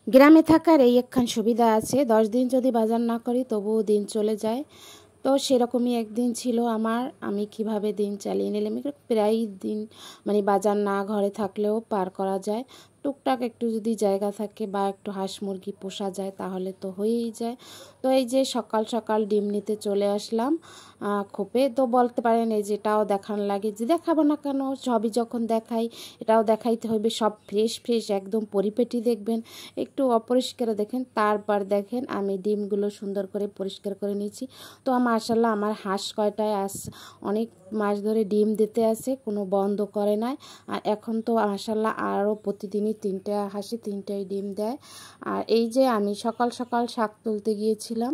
গ্রামে থাকার এই একখান সুবিধা আছে, 10 দিন যদি বাজার না করি তবুও দিন চলে যায়। তো সেরকমই একদিন ছিল আমার। আমি কিভাবে দিন চালিয়ে নিলাম, প্রায় দিন মানে বাজার না ঘরে থাকলেও পার করা যায়। টুকটাক একটু যদি জায়গা থাকে বা একটু হাঁস মুরগি পোষা যায় তাহলে তো হয়েই যায়। তো এই যে সকাল সকাল ডিম নিতে চলে আসলাম খোপে। তো বলতে পারেন এই যেটাও দেখান লাগে, যে দেখাবো না কেন, সবই যখন দেখাই এটাও দেখাইতে হবে। সব ফ্রেশ ফ্রেশ একদম পরিপেটি দেখবেন, একটু অপরিষ্কার দেখেন। তারপর দেখেন আমি ডিমগুলো সুন্দর করে পরিষ্কার করে নিয়েছি। তো মাশাআল্লাহ আমার হাঁস কয়টায় অনেক মাস ধরে ডিম দিতে আসে, কোনো বন্ধ করে নাই। আর এখন তো মাশাআল্লাহ আরও প্রতিদিনই 3টা হাঁসে 3টাই ডিম দেয়। আর এই যে আমি সকাল সকাল শাক তুলতে গিয়েছিলাম,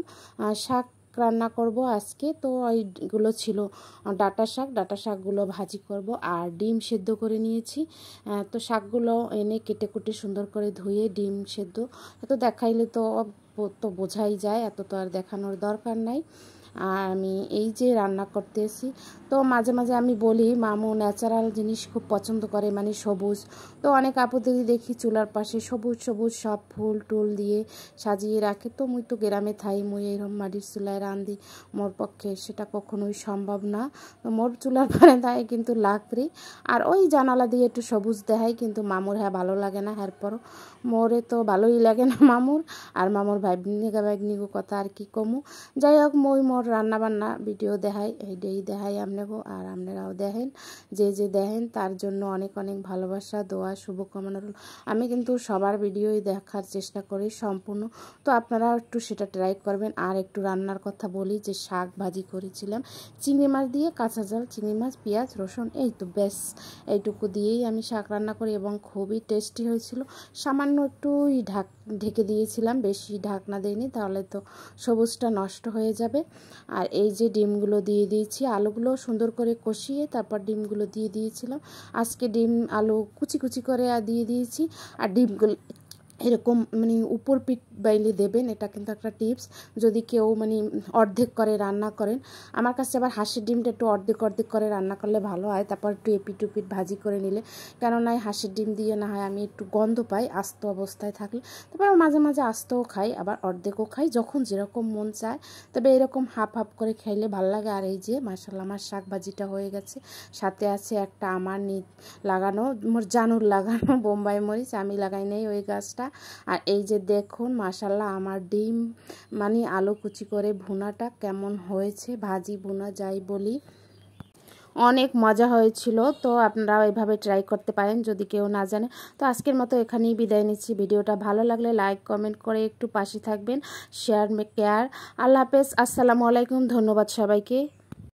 শাক রান্না করব আজকে। তো এইগুলো ছিল ডাটা শাকগুলো ভাজি করব আর ডিম সেদ্ধ করে নিয়েছি। তো শাকগুলো এনে কেটে কুটে সুন্দর করে ধুয়ে ডিম সেদ্ধ এত দেখাইলে তো বোঝাই যায়, এত তো আর দেখানোর দরকার নাই। আর আমি এই যে রান্না করতেছি, তো মাঝে মাঝে আমি বলি মামু ন্যাচারাল জিনিস খুব পছন্দ করে, মানে সবুজ। তো অনেক আপুদেরই দেখি চুলার পাশে সবুজ সবুজ সব ফুল টুল দিয়ে সাজিয়ে রাখে। তো মুই তো গ্রামে থাই, মুই এরকম মাটির চুলায় রান্ধি, মোর পক্ষে সেটা কখনোই সম্ভব না। তো মোর চুলার পারে তাই কিন্তু লাকড়ি আর ওই জানালা দিয়ে একটু সবুজ দেখাই, কিন্তু মামুর ভালো লাগে না। এরপরও মোরে তো ভালোই লাগে না মামুর। আর মামুর ভাগ্নিগো কথা আর কি কমু। যাই হোক, মই মোর রান্নাবান্না ভিডিও দেখাই, এইটাই দেখাই আপনাকেও, আর আপনারাও দেখেন। যে দেখেন তার জন্য অনেক অনেক ভালোবাসা, দোয়া, শুভকামনা রইল। আমি কিন্তু সবার ভিডিওই দেখার চেষ্টা করি সম্পূর্ণ, তো আপনারা একটু সেটা ট্রাই করবেন। আর একটু রান্নার কথা বলি, যে শাক ভাজি করেছিলাম চিংড়ি মাছ দিয়ে, কাঁচা ঝাল চিংড়ি মাছ, পেঁয়াজ রসুন, এই তো ব্যাস এইটুকু দিয়েই আমি শাক রান্না করি এবং খুবই টেস্টি হয়েছিল। সামান্য একটু ঢেকে দিয়েছিলাম, বেশি ঢাকনা দিইনি, তাহলে তো সবুজটা নষ্ট হয়ে যাবে। আর এই যে ডিমগুলো দিয়ে দিয়েছি, আলুগুলো সুন্দর করে কষিয়ে তারপর ডিমগুলো দিয়ে দিয়েছিলাম। আজকে ডিম আলু কুচি কুচি করে দিয়ে দিয়েছি। আর ডিমগুলো এরকম মানে উপর পিঠ বাইলে দেবেন, এটা কিন্তু একটা টিপস। যদি কেউ মানে অর্ধেক করে রান্না করেন, আমার কাছে আবার হাঁসের ডিমটা একটু অর্ধেক অর্ধেক করে রান্না করলে ভালো হয়, তারপর একটু এপিট উপিট ভাজি করে নিলে। কেননা হাঁসের ডিম দিয়ে না হয় আমি একটু গন্ধ পাই আস্ত অবস্থায় থাকলে। তারপর মাঝে মাঝে আস্তও খাই, আবার অর্ধেকও খাই, যখন যেরকম মন চায়। তবে এরকম হাফ হাফ করে খাইলে ভালো লাগে। আর এই যে মাশাআল্লাহ আমার শাক ভাজিটা হয়ে গেছে, সাথে আছে একটা আমার লাগানো মোর জানুর লাগানো বোম্বাই মরিচ, আমি লাগাই নেই ওই গাছটা। আর এই যে দেখুন মাশাআল্লাহ আমার ডিম মানে আলু কুচি করে ভুনাটা কেমন হয়েছে, ভাজি ভুনা যাই বলি, অনেক মজা হয়েছিল। তো আপনারাও এভাবে ট্রাই করতে পারেন যদি কেউ না জানে। তো আজকের মতো এখানেই বিদায় নিচ্ছি। ভিডিওটা ভালো লাগলে লাইক কমেন্ট করে একটু পাশে থাকবেন, শেয়ার কেয়ার। আল্লাহ হাফেজ, আসসালামু আলাইকুম, ধন্যবাদ সবাইকে।